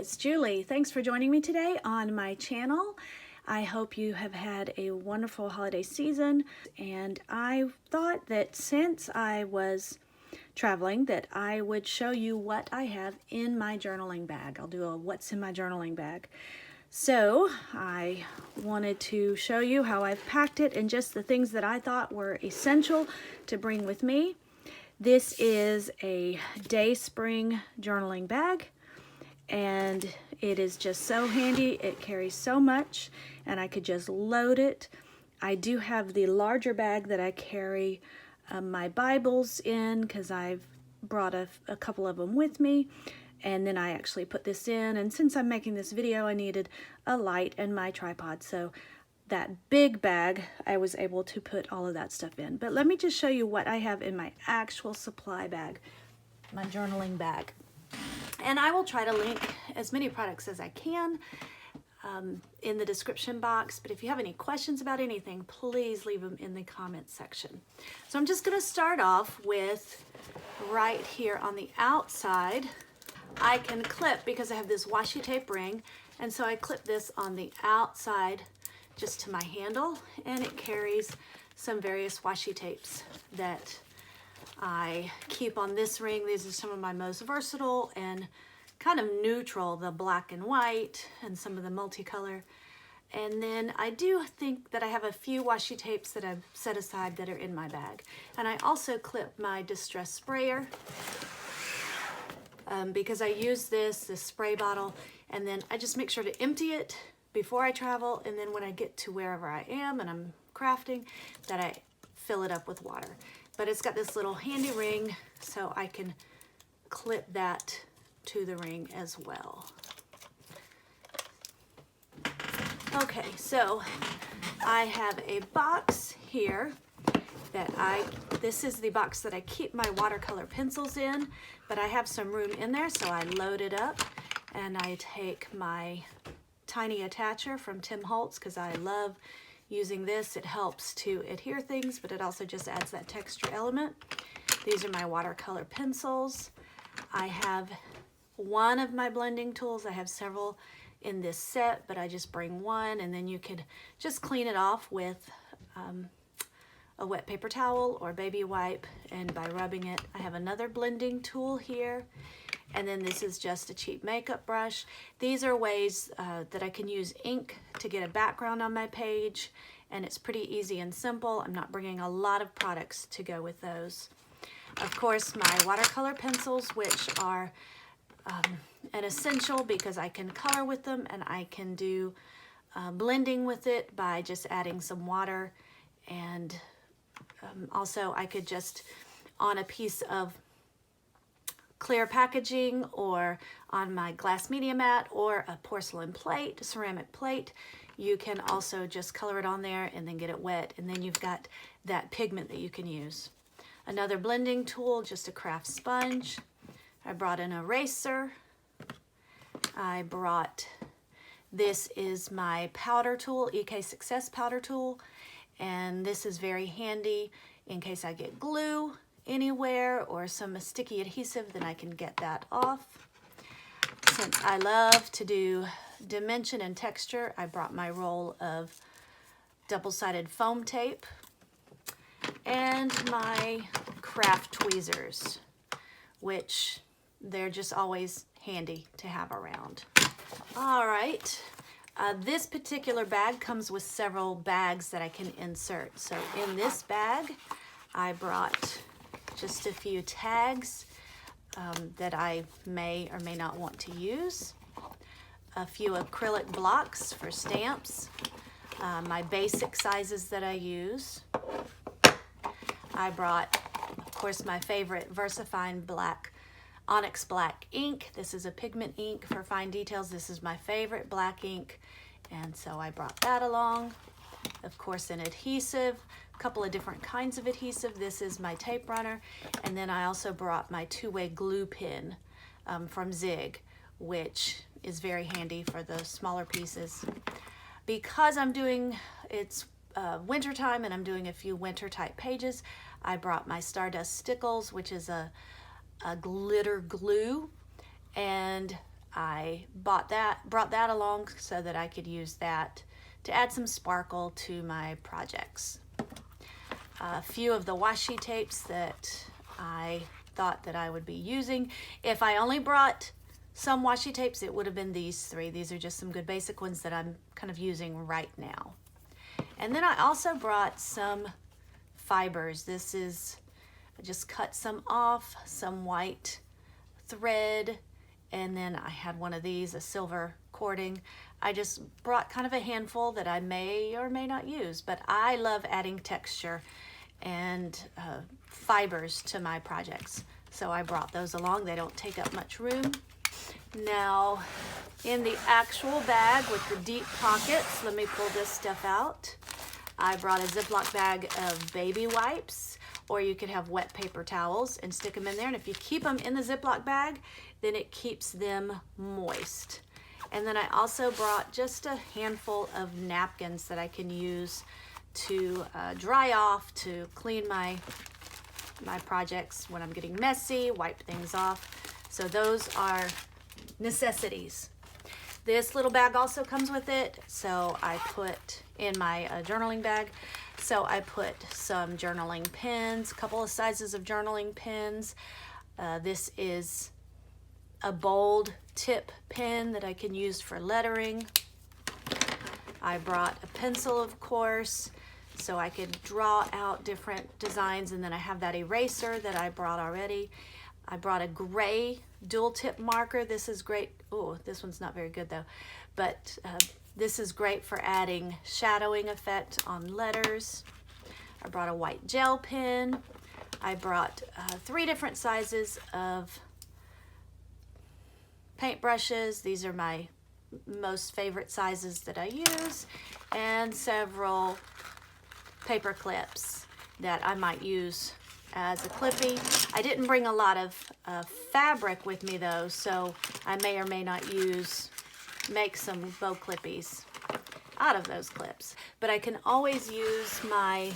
it's Julie. Thanks for joining me today on my channel. I hope you have had a wonderful holiday season, and I thought that since I was traveling that I would show you what I have in my journaling bag. I'll do a what's in my journaling bag. So I wanted to show you how I've packed it and just the things that I thought were essential to bring with me. This is a Dayspring journaling bag, and it is just so handy. It carries so much, and I could just load it. I do have the larger bag that I carry my Bibles in because I've brought a couple of them with me, and then I actually put this in. And since I'm making this video, I needed a light and my tripod, so that big bag I was able to put all of that stuff in. But let me just show you what I have in my actual supply bag, my journaling bag. And I will try to link as many products as I can in the description box. But if you have any questions about anything, please leave them in the comments section. So I'm just going to start off with right here on the outside. I can clip, because I have this washi tape ring, and so I clip this on the outside just to my handle, and it carries some various washi tapes that I keep on this ring. These are some of my most versatile and kind of neutral, the black and white and some of the multicolor. And then I do think that I have a few washi tapes that I've set aside that are in my bag. And I also clip my distress sprayer because I use this spray bottle, and then I just make sure to empty it before I travel, and then when I get to wherever I am and I'm crafting, that I fill it up with water. But it's got this little handy ring, so I can clip that to the ring as well. Okay, so I have a box here that this is the box that I keep my watercolor pencils in, but I have some room in there, so I load it up, and I take my tiny attacher from Tim Holtz because I love using this. It helps to adhere things, but it also just adds that texture element. These are my watercolor pencils. I have one of my blending tools. I have several in this set, but I just bring one, and then you could just clean it off with a wet paper towel or baby wipe, and by rubbing it. I have another blending tool here, and then this is just a cheap makeup brush. These are ways that I can use ink to get a background on my page, and it's pretty easy and simple. I'm not bringing a lot of products to go with those. Of course, my watercolor pencils, which are an essential because I can color with them, and I can do blending with it by just adding some water, and also I could just, on a piece of clear packaging or on my glass media mat or a porcelain plate, a ceramic plate, you can also just color it on there and then get it wet, and then you've got that pigment that you can use. Another blending tool, just a craft sponge. I brought an eraser. I brought, this is my powder tool, EK Success powder tool, and this is very handy in case I get glue anywhere or some sticky adhesive, then I can get that off. Since I love to do dimension and texture, I brought my roll of double-sided foam tape and my craft tweezers, which they're just always handy to have around. All right, this particular bag comes with several bags that I can insert. So in this bag, I brought just a few tags that I may or may not want to use, a few acrylic blocks for stamps, my basic sizes that I use. I brought, of course, my favorite VersaFine black, Onyx black ink. This is a pigment ink for fine details. This is my favorite black ink, and so I brought that along. Of course, an adhesive, a couple of different kinds of adhesive. This is my tape runner, and then I also brought my two-way glue pen from Zig, which is very handy for the smaller pieces. Because I'm doing, it's winter time and I'm doing a few winter type pages, I brought my Stardust Stickles, which is a glitter glue, and I brought that along so that I could use that to add some sparkle to my projects. A few of the washi tapes that I thought that I would be using. If I only brought some washi tapes, it would have been these three. These are just some good basic ones that I'm kind of using right now. And then I also brought some fibers. I just cut some off, some white thread, and then I had one of these, a silver cording. I just brought kind of a handful that I may or may not use, but I love adding texture and fibers to my projects. So I brought those along. They don't take up much room. Now, in the actual bag with the deep pockets, let me pull this stuff out. I brought a Ziploc bag of baby wipes, or you could have wet paper towels and stick them in there. And if you keep them in the Ziploc bag, then it keeps them moist. And then I also brought just a handful of napkins that I can use to dry off, to clean my projects when I'm getting messy, wipe things off. So those are necessities. This little bag also comes with it, so I put in my journaling bag. So I put some journaling pens, a couple of sizes of journaling pens. This is a bold tip pen that I can use for lettering. I brought a pencil, of course, so I could draw out different designs, and then I have that eraser that I brought already. I brought a gray dual tip marker. This is great. Oh, this one's not very good though, but this is great for adding shadowing effect on letters. I brought a white gel pen. I brought 3 different sizes of paintbrushes. These are my most favorite sizes that I use, and several paper clips that I might use as a clippy. I didn't bring a lot of fabric with me though, so I may or may not make some bow clippies out of those clips. But I can always use my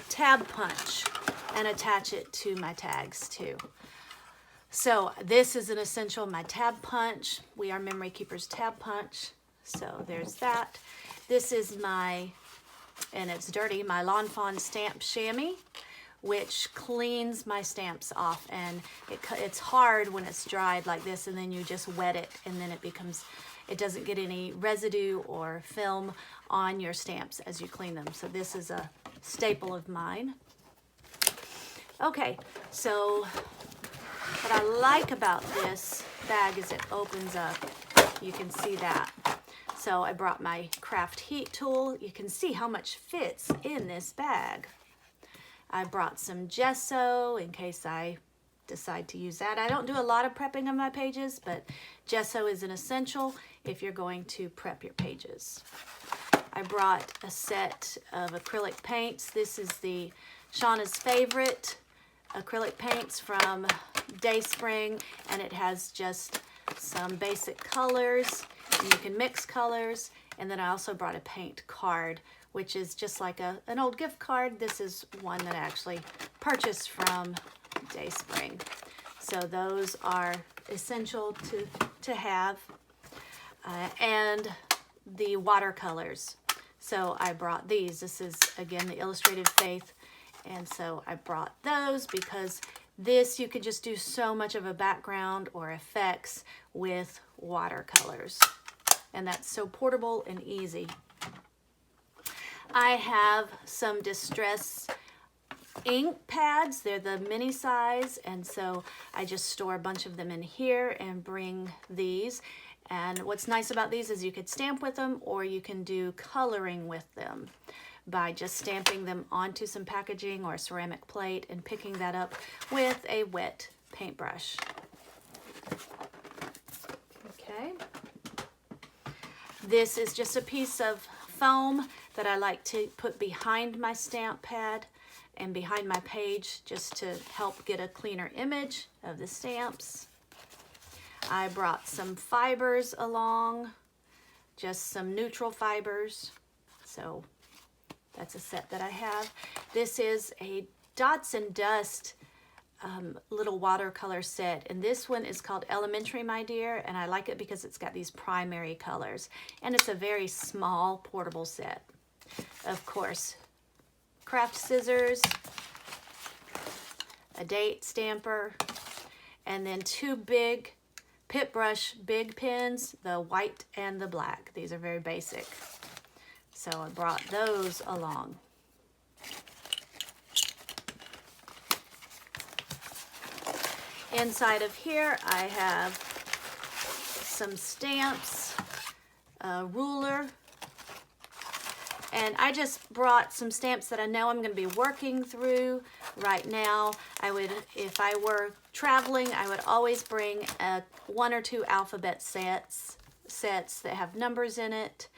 tab punch and attach it to my tags too. So this is an essential, my tab punch. We are Memory Keepers tab punch. So there's that. This is my, and it's dirty, my Lawn Fawn stamp chamois, which cleans my stamps off, and it's hard when it's dried like this, and then you just wet it, and then it doesn't get any residue or film on your stamps as you clean them. So this is a staple of mine. Okay, so what I like about this bag is it opens up. You can see that. So I brought my craft heat tool. You can see how much fits in this bag. I brought some gesso in case I decide to use that. I don't do a lot of prepping of my pages, but gesso is an essential if you're going to prep your pages. I brought a set of acrylic paints. This is the Shauna's Favorite acrylic paints from Dayspring, and it has just some basic colors. You can mix colors, and then I also brought a paint card, which is just like an old gift card. This is one that I actually purchased from Dayspring. So those are essential to have. And the watercolors. So I brought these. This is, again, the Illustrated Faith. And so I brought those because this, you can just do so much of a background or effects with watercolors. And that's so portable and easy. I have some Distress ink pads. They're the mini size, and so I just store a bunch of them in here and bring these. And what's nice about these is you could stamp with them, or you can do coloring with them by just stamping them onto some packaging or a ceramic plate and picking that up with a wet paintbrush. Okay. This is just a piece of foam that I like to put behind my stamp pad and behind my page just to help get a cleaner image of the stamps. I brought some fibers along, just some neutral fibers. So that's a set that I have. This is a Dots and Dust little watercolor set, and this one is called Elementary, My Dear, and I like it because it's got these primary colors, and it's a very small portable set. Of course, craft scissors, a date stamper, and then two big Pit Brush big pens, the white and the black. These are very basic, so I brought those along. Inside of here, I have some stamps, a ruler, and I just brought some stamps that I know I'm going to be working through right now. If I were traveling, I would always bring one or two alphabet sets that have numbers in it,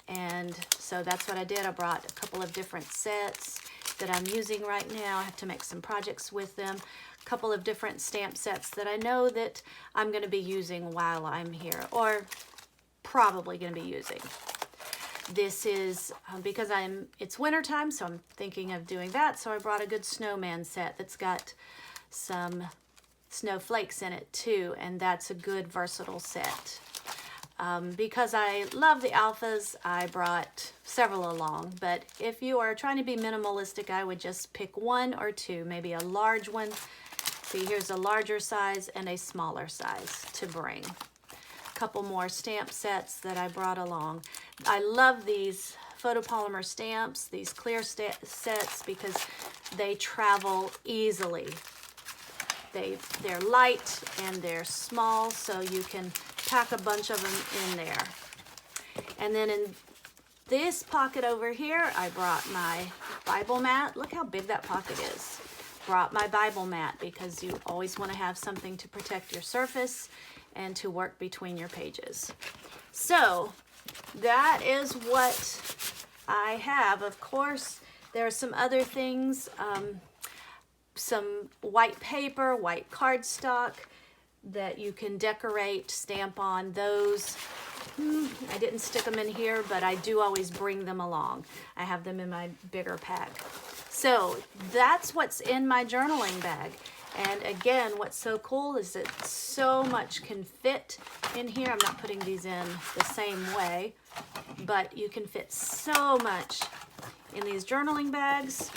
and so that's what I did. I brought a couple of different sets that I'm using right now. I have to make some projects with them. Couple of different stamp sets that I know that I'm going to be using while I'm here, or probably going to be using. This is because it's winter time, so I'm thinking of doing that, so I brought a good snowman set that's got some snowflakes in it too, and that's a good versatile set. Because I love the alphas, I brought several along, but if you are trying to be minimalistic, I would just pick one or two, maybe a large one. See, here's a larger size and a smaller size to bring. A couple more stamp sets that I brought along. I love these photopolymer stamps, these clear sets, because they travel easily. They're light and they're small, so you can pack a bunch of them in there. And then in this pocket over here, I brought my Bible mat. Look how big that pocket is. Brought my Bible mat because you always want to have something to protect your surface and to work between your pages. So that is what I have. Of course, there are some other things, some white paper, white cardstock that you can decorate, stamp on. Those, I didn't stick them in here, but I do always bring them along. I have them in my bigger pack. So that's what's in my journaling bag. And again, what's so cool is that so much can fit in here. I'm not putting these in the same way, but you can fit so much in these journaling bags.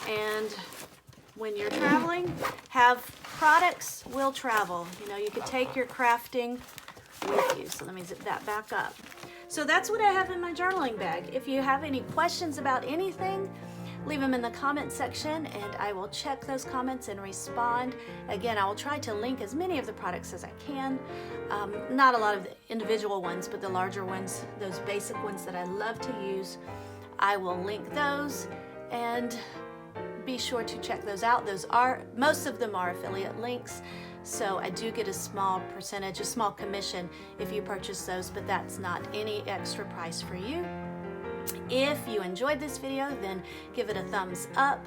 And when you're traveling, have products will travel. You know, you could take your crafting with you. So let me zip that back up. So that's what I have in my journaling bag. If you have any questions about anything, leave them in the comment section and I will check those comments and respond. Again, I will try to link as many of the products as I can. Not a lot of the individual ones, but the larger ones, those basic ones that I love to use, I will link those, and be sure to check those out. Most of them are affiliate links, so I do get a small percentage, a small commission if you purchase those, but that's not any extra price for you. If you enjoyed this video, then give it a thumbs up.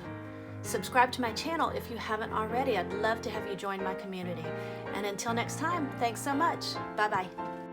Subscribe to my channel if you haven't already. I'd love to have you join my community. And until next time, thanks so much. Bye-bye.